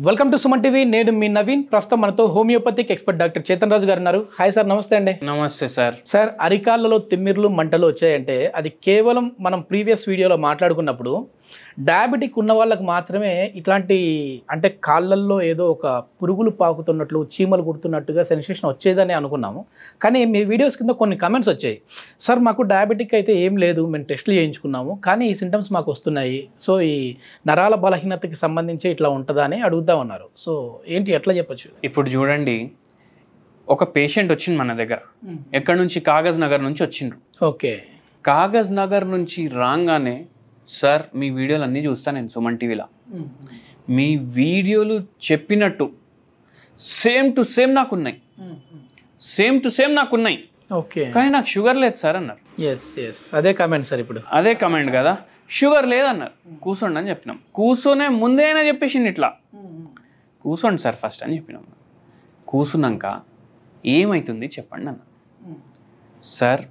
Welcome to Suman TV. నేను మీ నవీన్. ప్రస్తుతం మనతో హోమియోపతిక్ ఎక్స్పర్ట్ డాక్టర్ చేతన్ రాజు గారు ఉన్నారు. హాయ్ సార్, నమస్తే అండి. నమస్తే సార్. సార్, అరికాళ్ళలో తిమ్మిర్లు మంటలు వచ్చాయంటే అది కేవలం మనం ప్రీవియస్ వీడియోలో మాట్లాడుకున్నప్పుడు డయాబెటిక్ ఉన్న వాళ్ళకి మాత్రమే ఇట్లాంటి, అంటే కాళ్ళల్లో ఏదో ఒక పురుగులు పాకుతున్నట్లు, చీమలు కుడుతున్నట్టుగా సెన్సేషన్ వచ్చేదని అనుకున్నాము. కానీ మీ వీడియోస్ కింద కొన్ని కమెంట్స్ వచ్చాయి. సార్, మాకు డయాబెటిక్ అయితే ఏం లేదు, మేము టెస్టులు చేయించుకున్నాము, కానీ ఈ సింటమ్స్ మాకు వస్తున్నాయి. సో ఈ నరాల బలహీనతకి సంబంధించి ఇట్లా ఉంటుందా అని అడుగుతా ఉన్నారు. సో ఏంటి, ఎట్లా చెప్పచ్చు? ఇప్పుడు చూడండి, ఒక పేషెంట్ వచ్చింది మన దగ్గర. ఎక్కడి నుంచి? కాగజ్ నగర్ నుంచి వచ్చిండ్రు. ఓకే. కాగజ్ నగర్ నుంచి రాగానే, సార్ మీ వీడియోలు అన్నీ చూస్తాను నేను సుమన్ టీవీలో, మీ వీడియోలు చెప్పినట్టు సేమ్ టు సేమ్ నాకున్నాయి, సేమ్ టు సేమ్ నాకున్నాయి, ఓకే, కానీ నాకు షుగర్ లేదు సార్ అన్నారు. ఎస్ ఎస్, అదే కామెంట్ సార్. ఇప్పుడు అదే కమెంట్ కదా, షుగర్ లేదన్నారు. కూర్చోండి అని చెప్పినాం. కూర్చొనే ముందే అయినా చెప్పేసింది, ఇట్లా కూర్చోండి సార్ ఫస్ట్ అని చెప్పినాం. కూర్చున్నాక ఏమవుతుంది చెప్పండి అన్న. సార్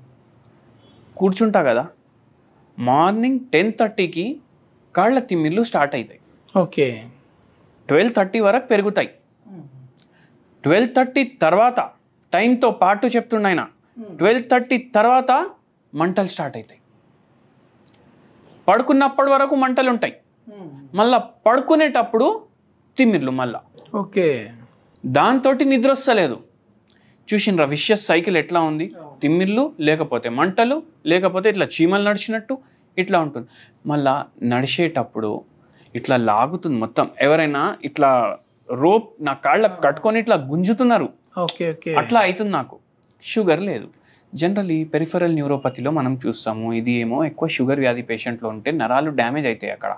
కూర్చుంటా కదా, మార్నింగ్ 10:30కి కాళ్ళ తిమ్మిర్లు స్టార్ట్ అవుతాయి. ఓకే. 12:30 వరకు పెరుగుతాయి. 12:30 తర్వాత టైంతో పాటు చెప్తుండ ఆయన, 12:30 తర్వాత మంటలు స్టార్ట్ అవుతాయి. పడుకున్నప్పటి వరకు మంటలు ఉంటాయి, మళ్ళా పడుకునేటప్పుడు తిమ్మిర్లు మళ్ళా. ఓకే. దాంతో నిద్ర వస్తలేదు. చూసినరా విషయస్ సైకిల్ ఎట్లా ఉంది? తిమ్మిర్లు, లేకపోతే మంటలు, లేకపోతే ఇట్లా చీమలు నడిచినట్టు ఇట్లా ఉంటుంది. మళ్ళా నడిచేటప్పుడు ఇట్లా లాగుతుంది మొత్తం. ఎవరైనా ఇట్లా రోప్ నా కాళ్ళకు కట్టుకొని ఇట్లా గుంజుతున్నారు. Okay okay. అట్లా అవుతుంది నాకు. షుగర్ లేదు. జనరలీ పెరిఫరల్ న్యూరోపతిలో మనం చూస్తాము, ఇది ఏమో ఎక్కువ షుగర్ వ్యాధి పేషెంట్లో ఉంటే నరాలు డ్యామేజ్ అవుతాయి అక్కడ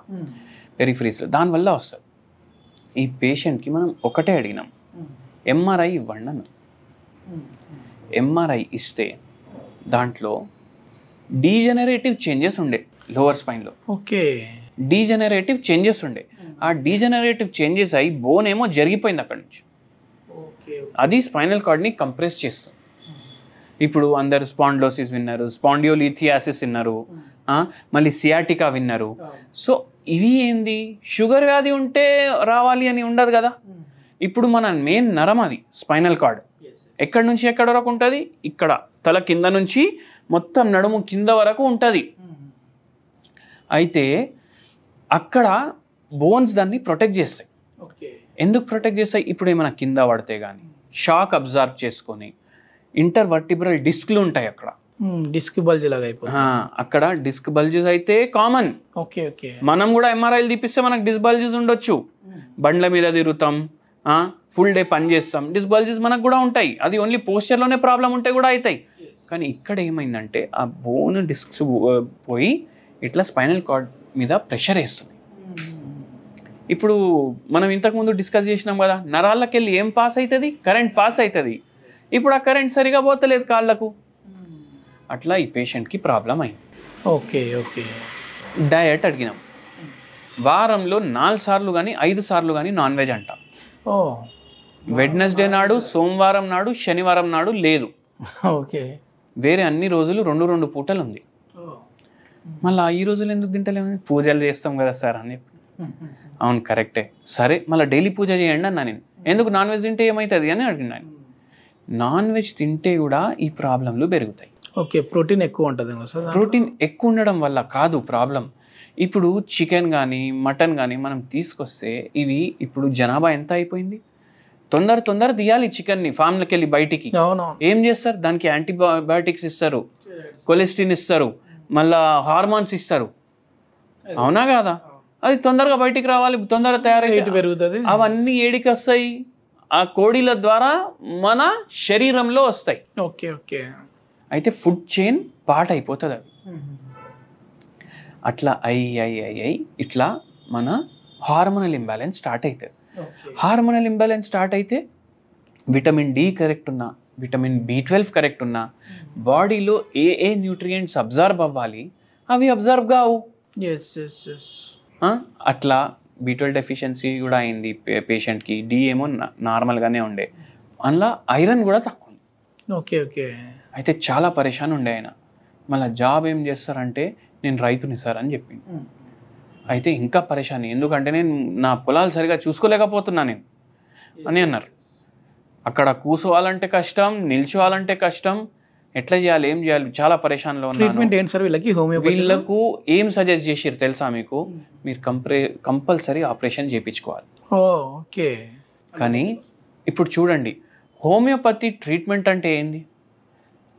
పెరిఫరీస్లో, దానివల్ల వస్తుంది. ఈ పేషెంట్కి మనం ఒకటే అడిగినాం, ఎంఆర్ఐ ఇవ్వండి అన్న. ఎంఆర్ఐ ఇస్తే దాంట్లో డీజనరేటివ్ చేంజెస్ ఉండే లోవర్ స్పైన్లో. ఓకే. డీజనరేటివ్ చేంజెస్ ఉండే. ఆ డీజనరేటివ్ చేంజెస్ అయ్యి బోన్ ఏమో జరిగిపోయింది అక్కడి నుంచి. అది స్పైనల్ కార్డ్ని కంప్రెస్ చేస్తుంది. ఇప్పుడు అందరు స్పాండ్లోసిస్ విన్నారు, స్పాండియోలిథియాసిస్ విన్నారు, మళ్ళీ సియాటికా విన్నారు. సో ఇవి ఏంది, షుగర్ వ్యాధి ఉంటే రావాలి అని ఉండదు కదా. ఇప్పుడు మన మెయిన్ నరం అది స్పైనల్ కార్డ్. ఎక్కడి నుంచి ఎక్కడి వరకు ఉంటుంది? ఇక్కడ తల కింద నుంచి మొత్తం నడుము కింద వరకు ఉంటుంది. అయితే అక్కడ బోన్స్ దాన్ని ప్రొటెక్ట్ చేస్తాయి. ఎందుకు ప్రొటెక్ట్ చేస్తాయి? ఇప్పుడు ఏమైనా కింద పడితే కానీ షాక్ అబ్జర్వ్ చేసుకొని ఇంటర్వర్టిబ్రల్ డిస్క్లు ఉంటాయి అక్కడ. డిస్క్ బల్జ్ లాగా అయిపోతుంది. అక్కడ డిస్క్ బల్జెస్ అయితే కామన్. Okay okay. మనం కూడా ఎంఆర్ఐలు తీపిస్తే మనకు డిస్క్ బల్జెస్ ఉండొచ్చు. బండ్ల మీద తిరుగుతాం, ఫుల్ డే పని చేస్తాం, డిస్క్ బల్జెస్ మనకు కూడా ఉంటాయి. అది ఓన్లీ పోస్చర్లోనే ప్రాబ్లం ఉంటే కూడా అవుతాయి. కానీ ఇక్కడ ఏమైందంటే ఆ బోన్ డిస్క్స్ పోయి ఇట్లా స్పైనల్ కార్డ్ మీద ప్రెషర్ వేస్తుంది. ఇప్పుడు మనం ఇంతకుముందు డిస్కస్ చేసినాం కదా, నరాళ్ళకి వెళ్ళి ఏం పాస్ అవుతుంది? కరెంట్ పాస్ అవుతుంది. ఇప్పుడు ఆ కరెంట్ సరిగా పోతలేదు కాళ్ళకు. అట్లా ఈ పేషెంట్కి ప్రాబ్లం అయింది. Okay okay. డయట్ అడిగినాం. వారంలో 4 సార్లు కానీ 5 సార్లు కానీ నాన్ వెజ్ అంట. వెడ్నెస్డే నాడు, సోమవారం నాడు, శనివారం నాడు లేదు. ఓకే. వేరే అన్ని రోజులు 2 పూటలు ఉంది. మళ్ళీ ఈ రోజులు ఎందుకు తింటలేము? పూజలు చేస్తాం కదా సార్ అని. అవును కరెక్టే. సరే మళ్ళీ డైలీ పూజ చేయండి అన్నా నేను. ఎందుకు నాన్ వెజ్ తింటే ఏమవుతుంది అని అడిగినాను. నాన్ వెజ్ తింటే కూడా ఈ ప్రాబ్లంలు పెరుగుతాయి. ఓకే. ప్రోటీన్ ఎక్కువ ఉంటుంది. ప్రోటీన్ ఎక్కువ ఉండడం వల్ల కాదు ప్రాబ్లం. ఇప్పుడు చికెన్ కానీ మటన్ కానీ మనం తీసుకొస్తే ఇవి ఇప్పుడు జనాభా ఎంత అయిపోయింది? తొందర తీయాలి చికెన్ని ఫామ్లోకి వెళ్ళి బయటికి. ఏం చేస్తారు? దానికి యాంటీబయాటిక్స్ ఇస్తారు, కొలెస్ట్రిన్ ఇస్తారు, మళ్ళా హార్మోన్స్ ఇస్తారు. అవునా కాదా? అది తొందరగా బయటికి రావాలి, తొందరగా తయారై పెరుగుతుంది. అవన్నీ ఏడికి వస్తాయి? ఆ కోడిల ద్వారా మన శరీరంలో వస్తాయి. Okay okay. అయితే ఫుడ్ చైన్ పార్ట్ అయిపోతుంది అది. అట్లా అయ్యి ఇట్లా మన హార్మోనల్ ఇంబ్యాలెన్స్ స్టార్ట్ అవుతుంది. హార్మోనల్ ఇంబ్యాలెన్స్ స్టార్ట్ అయితే విటమిన్ డి కరెక్ట్ ఉన్నా, విటమిన్ B12 కరెక్ట్ ఉన్నా, బాడీలో ఏ న్యూట్రియంట్స్ అబ్జర్వ్ అవ్వాలి అవి అబ్జర్వ్ కావు. అట్లా B12 డెఫిషియన్సీ కూడా అయింది పేషెంట్కి. డి ఏమో నార్మల్గానే ఉండే, అందులో ఐరన్ కూడా తక్కువ. Okay okay. అయితే చాలా పరేషాన్ ఉండే ఆయన. మళ్ళీ జాబ్ ఏం చేస్తారంటే నేను రైతుని సార్ అని చెప్పింది. అయితే ఇంకా పరేషాని, ఎందుకంటే నేను నా పొలాలు సరిగా చూసుకోలేకపోతున్నా నేను అని అన్నారు. అక్కడ కూర్చోవాలంటే కష్టం, నిల్చోవాలంటే కష్టం, ఎట్లా చేయాలి, ఏం చేయాలి, చాలా పరేషాన్లో ఉన్నాను. ట్రీట్మెంట్ ఏంటి సార్ వీళ్ళకి? వీళ్ళకు ఏం సజెస్ట్ చేసిరు తెలుసా మీకు? మీరు కంపల్సరీ ఆపరేషన్ చేయించుకోవాలి. ఓకే. కానీ ఇప్పుడు చూడండి, హోమియోపతి ట్రీట్మెంట్ అంటే ఏంది?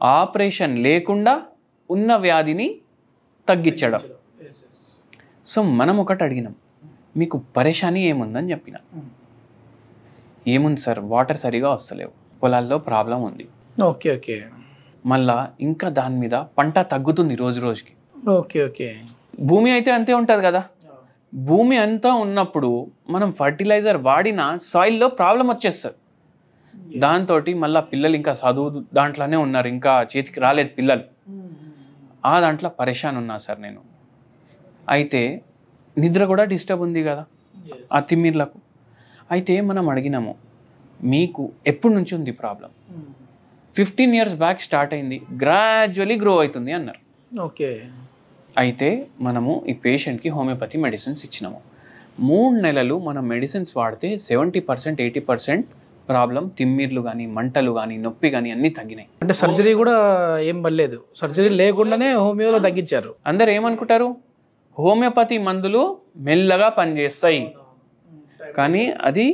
ఆపరేషన్ లేకుండా ఉన్న వ్యాధిని తగ్గించడం. సో మనం ఒకటి అడిగినాం, మీకు పరేషాని ఏముందని చెప్పిన. ఏముంది సార్, వాటర్ సరిగా వస్తలేవు, పొలాల్లో ప్రాబ్లం ఉంది. Okay okay. మళ్ళా ఇంకా దాని మీద పంట తగ్గుతుంది రోజు రోజుకి. Okay okay. భూమి అయితే అంతే ఉంటుంది కదా. భూమి అంతా ఉన్నప్పుడు మనం ఫర్టిలైజర్ వాడినా సాయిల్లో ప్రాబ్లం వచ్చేస్తుంది. దాంతో మళ్ళీ పిల్లలు ఇంకా చదువు దాంట్లోనే ఉన్నారు, ఇంకా చేతికి రాలేదు పిల్లలు. ఆ దాంట్లో పరేషాన్ ఉన్నా సార్ నేను. అయితే నిద్ర కూడా డిస్టర్బ్ ఉంది కదా ఆ తిమ్మిర్లకు. అయితే మనం అడిగినాము, మీకు ఎప్పటి నుంచి ఉంది ప్రాబ్లం? 15 years బ్యాక్ స్టార్ట్ అయింది, గ్రాడ్యువలీ గ్రో అవుతుంది అన్నారు. ఓకే. అయితే మనము ఈ పేషెంట్కి హోమియోపతి మెడిసిన్స్ ఇచ్చినాము. 3 నెలలు మనం మెడిసిన్స్ వాడితే 70% 80% ప్రాబ్లం, తిమ్మిర్లు కానీ, మంటలు కానీ, నొప్పి కానీ అన్నీ తగ్గినాయి. అంటే సర్జరీ కూడా ఏం పడలేదు, సర్జరీ లేకుండానే హోమియోలో తగ్గించారు. అందరు ఏమనుకుంటారు, హోమియోపతి మందులు మెల్లగా పనిచేస్తాయి, కానీ అది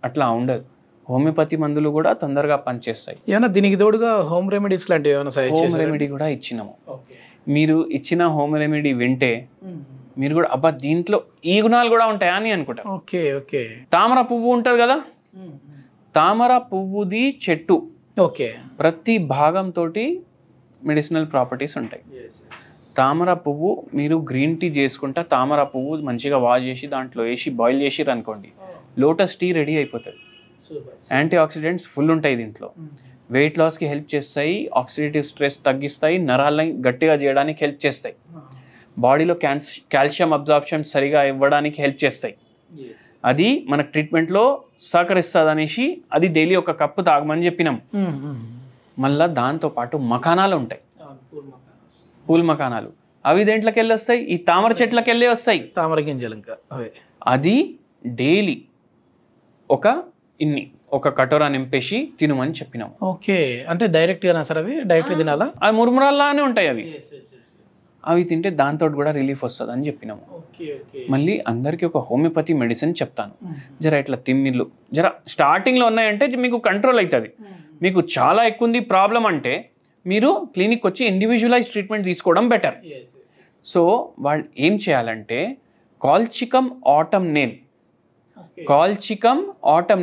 అట్లా ఉండదు. హోమియోపతి మందులు కూడా తొందరగా పనిచేస్తాయి. ఏమైనా దీనికి తోడుగా హోమ్ రెమెడీస్ లాంటివి ఏమైనా సజెస్ట్ హోమ్ రెమెడీ కూడా ఇచ్చినాము. మీరు ఇచ్చిన హోమ్ రెమెడీ వింటే మీరు కూడా అబ్బా దీంట్లో ఈ గుణాలు కూడా ఉంటాయా అని అనుకుంటారు. Okay okay. తామర పువ్వు ఉంటుంది కదా, తామర పువ్వుది చెట్టు ఓకే, ప్రతి భాగంతో మెడిసినల్ ప్రాపర్టీస్ ఉంటాయి. తామర పువ్వు మీరు గ్రీన్ టీ చేసుకుంటా, తామర పువ్వు మంచిగా వాష్ చేసి దాంట్లో వేసి బాయిల్ చేసిర్రు అనుకోండి, లోటస్ టీ రెడీ అయిపోతుంది. యాంటీ ఆక్సిడెంట్స్ ఫుల్ ఉంటాయి దీంట్లో. వెయిట్ లాస్కి హెల్ప్ చేస్తాయి, ఆక్సిడేటివ్ స్ట్రెస్ తగ్గిస్తాయి, నరాలని గట్టిగా చేయడానికి హెల్ప్ చేస్తాయి, బాడీలో కాల్షియం అబ్జార్ప్షన్ సరిగా ఇవ్వడానికి హెల్ప్ చేస్తాయి. అది మన ట్రీట్మెంట్లో సహకరిస్తుంది అనేసి అది డైలీ ఒక కప్పు తాగమని చెప్పినాం. మళ్ళీ దాంతోపాటు మకానాలు ఉంటాయి, పూల్ మకానాలు. అవి దేంట్లోకి వెళ్ళి వస్తాయి? ఈ తామర చెట్లకి వెళ్ళి వస్తాయి, తామర గింజలు. ఇంకా అది డైలీ ఒక కటోరా నింపేసి తినమని చెప్పినాం. ఓకే. అంటే డైరెక్ట్గా సార్ అవి డైరెక్ట్ తినాలా? అవి మురుమురాల్లానే ఉంటాయి అవి. అవి తింటే దాంతో కూడా రిలీఫ్ వస్తుంది అని చెప్పినాము. మళ్ళీ అందరికీ ఒక హోమియోపతి మెడిసిన్ చెప్తాను. జర ఇట్లా తిమ్మిర్లు జర స్టార్టింగ్లో ఉన్నాయంటే మీకు కంట్రోల్ అవుతుంది. మీకు చాలా ఎక్కువ ఉంది ప్రాబ్లం అంటే మీరు క్లినిక్ వచ్చి ఇండివిజువలైజ్ ట్రీట్మెంట్ తీసుకోవడం బెటర్. సో వాళ్ళు ఏం చేయాలంటే కాల్చికమ్ ఆటమ్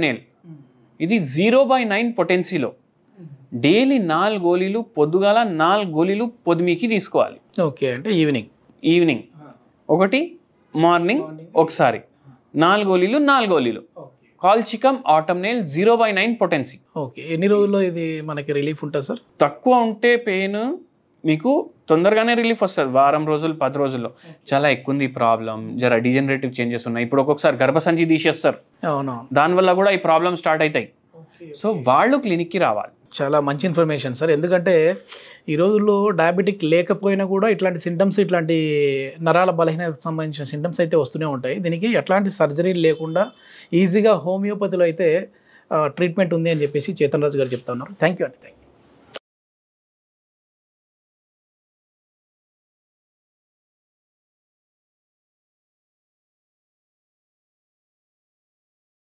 నేల్ ఇది 0/9 పొటెన్సీలో డైలీ 4 గోళీలు పొద్దుగాల, 4 గోళీలు పొద్దుమీకి తీసుకోవాలి. ఓకే. అంటే ఈవినింగ్ ఒకటి, మార్నింగ్ ఒకసారి, 4 గోళీలు. కాల్చికమ్ ఆటమ్ నేల్ 0/9 పొటెన్సీ. ఓకే. ఎన్ని రోజుల్లో ఇది మనకి రిలీఫ్ ఉంటుంది సార్? తక్కువ ఉంటే పెయిన్ మీకు తొందరగానే రిలీఫ్ వస్తుంది, వారం రోజులు 10 రోజుల్లో. చాలా ఎక్కువ ఉంది ప్రాబ్లం, జర డిజనరేటివ్ చేంజెస్ ఉన్నాయి, ఇప్పుడు ఒక్కొక్కసారి గర్భసంచి తీసేస్తారు, దానివల్ల కూడా ఈ ప్రాబ్లం స్టార్ట్ అవుతాయి. సో వాళ్ళు క్లినిక్కి రావాలి. చాలా మంచి ఇన్ఫర్మేషన్ సార్. ఎందుకంటే ఈ రోజుల్లో డయాబెటిక్ లేకపోయినా కూడా ఇట్లాంటి సింటమ్స్, ఇట్లాంటి నరాల బలహీనతకు సంబంధించిన సింటమ్స్ అయితే వస్తూనే ఉంటాయి. దీనికి ఎట్లాంటి సర్జరీ లేకుండా ఈజీగా హోమియోపతిలో అయితే ట్రీట్మెంట్ ఉంది అని చెప్పేసి చేతన్ రాజు గారు చెప్తా ఉన్నారు. థ్యాంక్ యూ అండి.